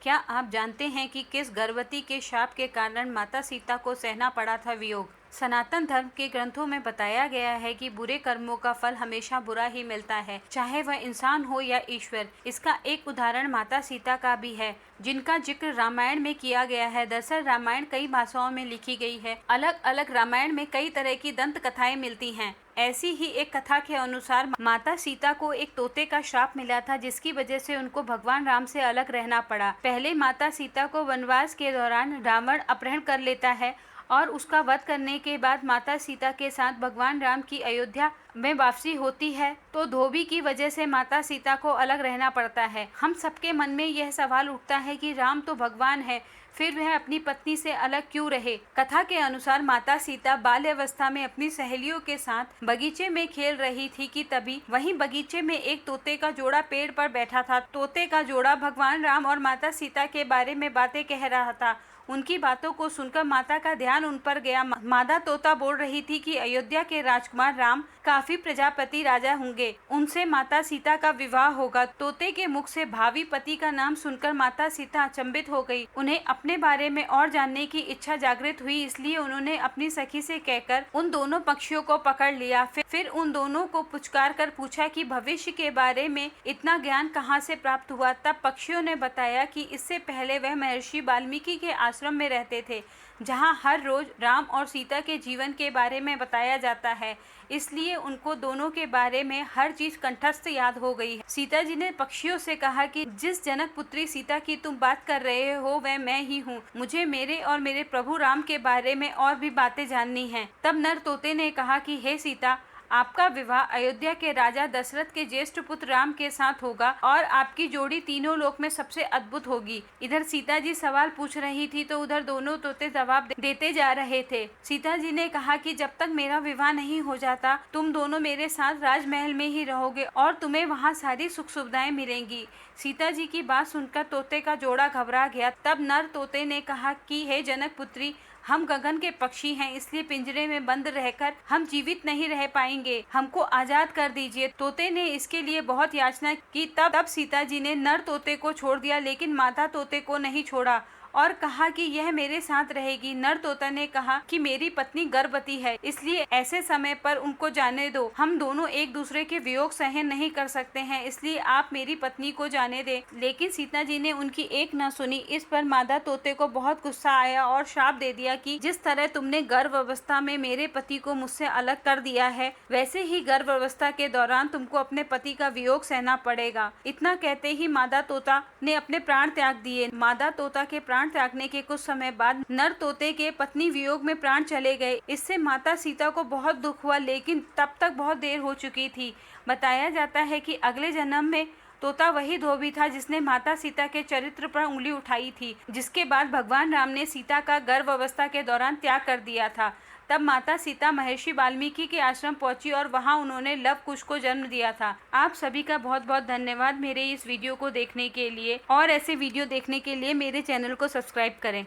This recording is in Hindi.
क्या आप जानते हैं कि किस गर्भवती के शाप के कारण माता सीता को सहना पड़ा था वियोग? सनातन धर्म के ग्रंथों में बताया गया है कि बुरे कर्मों का फल हमेशा बुरा ही मिलता है, चाहे वह इंसान हो या ईश्वर। इसका एक उदाहरण माता सीता का भी है, जिनका जिक्र रामायण में किया गया है। दरअसल रामायण कई भाषाओं में लिखी गई है। अलग अलग रामायण में कई तरह की दंत कथाएं मिलती हैं। ऐसी ही एक कथा के अनुसार माता सीता को एक तोते का श्राप मिला था, जिसकी वजह से उनको भगवान राम से अलग रहना पड़ा। पहले माता सीता को वनवास के दौरान रावण अपहरण कर लेता है और उसका वध करने के बाद माता सीता के साथ भगवान राम की अयोध्या में वापसी होती है, तो धोबी की वजह से माता सीता को अलग रहना पड़ता है। हम सबके मन में यह सवाल उठता है कि राम तो भगवान है, फिर वह अपनी पत्नी से अलग क्यों रहे। कथा के अनुसार माता सीता बाल्यावस्था में अपनी सहेलियों के साथ बगीचे में खेल रही थी कि तभी वहीं बगीचे में एक तोते का जोड़ा पेड़ पर बैठा था। तोते का जोड़ा भगवान राम और माता सीता के बारे में बातें कह रहा था। उनकी बातों को सुनकर माता का ध्यान उन पर गया। मादा तोता बोल रही थी कि अयोध्या के राजकुमार राम काफी प्रजापति राजा होंगे, उनसे माता सीता का विवाह होगा। तोते के मुख से भावी पति का नाम सुनकर माता सीता अचंभित हो गई। उन्हें अपने बारे में और जानने की इच्छा जागृत हुई, इसलिए उन्होंने अपनी सखी से कहकर उन दोनों पक्षियों को पकड़ लिया। फिर उन दोनों को पुचकार कर पूछा कि भविष्य के बारे में इतना ज्ञान कहाँ से प्राप्त हुआ। तब पक्षियों ने बताया कि इससे पहले वह महर्षि वाल्मीकि के आश्रम में रहते थे, जहां हर रोज राम और सीता के जीवन के बारे में बताया जाता है, इसलिए उनको दोनों के बारे में हर चीज कंठस्थ याद हो गई है। सीता जी ने पक्षियों से कहा कि जिस जनक पुत्री सीता की तुम बात कर रहे हो वह मैं ही हूँ। मुझे मेरे और मेरे प्रभु राम के बारे में और भी बातें जाननी हैं। तब नर तोते ने कहा कि हे सीता, आपका विवाह अयोध्या के राजा दशरथ के ज्येष्ठ पुत्र राम के साथ होगा और आपकी जोड़ी तीनों लोक में सबसे अद्भुत होगी। इधर सीता जी सवाल पूछ रही थी तो उधर दोनों तोते जवाब देते जा रहे थे। सीता जी ने कहा कि जब तक मेरा विवाह नहीं हो जाता तुम दोनों मेरे साथ राजमहल में ही रहोगे और तुम्हें वहाँ सारी सुख सुविधाएं मिलेंगी। सीता जी की बात सुनकर तोते का जोड़ा घबरा गया। तब नर तोते ने कहा कि हे जनक पुत्री, हम गगन के पक्षी हैं, इसलिए पिंजरे में बंद रहकर हम जीवित नहीं रह पाएंगे, हमको आजाद कर दीजिए। तोते ने इसके लिए बहुत याचना की। तब सीता जी ने नर तोते को छोड़ दिया, लेकिन मादा तोते को नहीं छोड़ा और कहा कि यह मेरे साथ रहेगी। नर तोता ने कहा कि मेरी पत्नी गर्भवती है, इसलिए ऐसे समय पर उनको जाने दो। हम दोनों एक दूसरे के वियोग सहन नहीं कर सकते हैं, इसलिए आप मेरी पत्नी को जाने दें। लेकिन सीता जी ने उनकी एक न सुनी। इस पर मादा तोते को बहुत गुस्सा आया और श्राप दे दिया कि जिस तरह तुमने गर्भ अवस्था में मेरे पति को मुझसे अलग कर दिया है, वैसे ही गर्भ अवस्था के दौरान तुमको अपने पति का वियोग सहना पड़ेगा। इतना कहते ही मादा तोता ने अपने प्राण त्याग दिए। मादा तोता के प्राण त्यागने के कुछ समय बाद नर तोते के पत्नी वियोग में प्राण चले गए। इससे माता सीता को बहुत दुख हुआ, लेकिन तब तक बहुत देर हो चुकी थी। बताया जाता है कि अगले जन्म में तोता वही धोबी था जिसने माता सीता के चरित्र पर उंगली उठाई थी, जिसके बाद भगवान राम ने सीता का गर्भ अवस्था के दौरान त्याग कर दिया था। तब माता सीता महर्षि वाल्मीकि के आश्रम पहुंची और वहां उन्होंने लव कुश को जन्म दिया था। आप सभी का बहुत बहुत धन्यवाद मेरे इस वीडियो को देखने के लिए, और ऐसे वीडियो देखने के लिए मेरे चैनल को सब्सक्राइब करें।